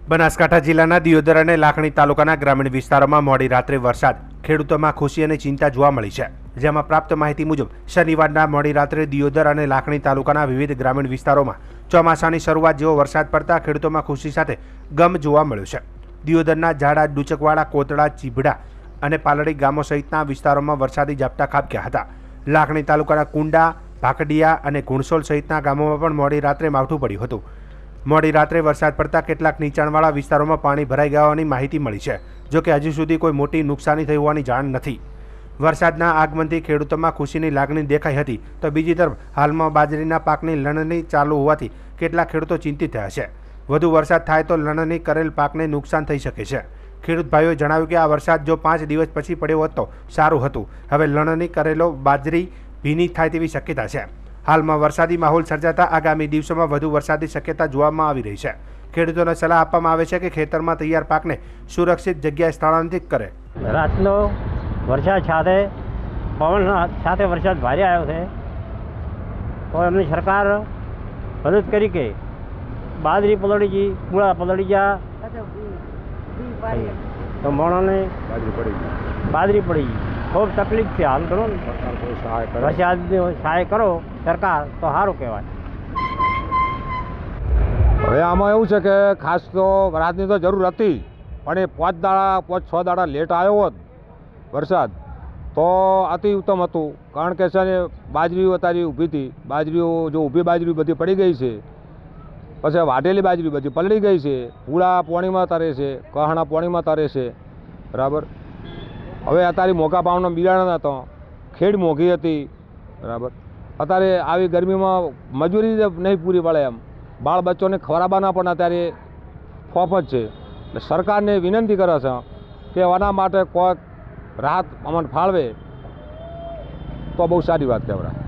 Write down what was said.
બનાસકાંઠા જિલ્લાના દિયોદર અને લાખણી તાલુકાના ગ્રામીણ વિસ્તારોમાં મોડી રાત્રે વરસાદ ખેડૂતોમાં ખુશી અને ચિંતા જોવા મળી છે। જેમાં પ્રાપ્ત માહિતી મુજબ શનિવારના મોડી રાત્રે દિયોદર અને લાખણી તાલુકાના વિવિધ ગ્રામીણ વિસ્તારોમાં ચોમાસાની શરૂઆત જેવો વરસાદ પડતા ખેડૂતોમાં ખુશી સાથે ગમ જોવા મળ્યો છે। દિયોદરના ઝાડા, ડુચકવાડા, કોતડા, ચીભડા અને પાલડી ગામો સહિતના વિસ્તારોમાં વરસાદી ઝાપટા ખાબક્યા હતા। લાખણી તાલુકાના કુંડા, ભાકડિયા અને ગુણસોલ સહિતના ગામોમાં પણ મોડી રાત્રે માવઠું પડ્યું હતું। મોડી રાત્રે વરસાદ પડતા કેટલાક નીચાણવાળા વિસ્તારોમાં પાણી ભરાઈ ગયા હોવાની માહિતી મળી છે। જોકે હજુ સુધી કોઈ મોટી નુકસાની થઈ હોવાની જાણ નથી। વરસાદના આગમનથી ખેડૂતોમાં ખુશીની લાગણી દેખાઈ હતી, તો બીજી તરફ હાલમાં બાજરીના પાકની લણણી ચાલુ હોવાથી કેટલાક ખેડૂતો ચિંતિત થયા છે। વધુ વરસાદ થાય તો લણણી કરેલ પાકને નુકસાન થઈ શકે છે। ખેડૂત ભાઈઓએ જણાવ્યું કે આ વરસાદ જો 5 દિવસ પછી પડ્યો હોત તો સારું હતું। હવે લણણી કરેલો બાજરી ભીની થાય તેવી શક્યતા છે। હાલમાં વરસાદી માહોલ સર્જાતા આગામી દિવસોમાં વધુ વરસાદની શક્યતા જોવામાં આવી રહી છે। ખેડૂતોને સલાહ આપવામાં આવે છે કે ખેતરમાં તૈયાર પાકને સુરક્ષિત જગ્યાએ સ્થળાંતરિત કરે। રાતનો વરસાદ સાથે પવન સાથે વરસાદ ભારે આવ્યો છે, તો એમની સરકાર મદદ કરી કે બાજરી પલળી ગઈ, પૂળા પલળી ગયા, તો મોણોને બાજરી પડી ગઈ। ખૂબ તકલીફ છે હાલ, કરો ને વરસાદની સહાય કરો સરકાર તો સારું કહેવાય। હવે આમાં એવું છે કે ખાસ તો રાતની તો જરૂર હતી, પણ એ 5-6 દાડા લેટ આવ્યો હોત વરસાદ તો અતિ ઉત્તમ હતું। કારણ કે છે ને બાજરીઓ અત્યારે ઊભી હતી, બાજરીઓ જો ઊભી બાજરી બધી પડી ગઈ છે, પછી વાઢેલી બાજરી બધી પલળી ગઈ છે, પૂળા પાણીમાં તરે છે, કહણા પાણીમાં તરે છે, બરાબર। હવે અત્યારે મોંઘા ભાવનો બિયારણ હતો, ખેડ મોંઘી હતી, બરાબર। અત્યારે આવી ગરમીમાં મજૂરી નહીં પૂરી પડે એમ, બાળ બચ્ચોને ખવડાવવાના પણ અત્યારે ખોફ જ છે। એટલે સરકારને વિનંતી કરે છે કે આના માટે કોઈક રાહત અમને ફાળવે તો બહુ સારી વાત કહેવાય।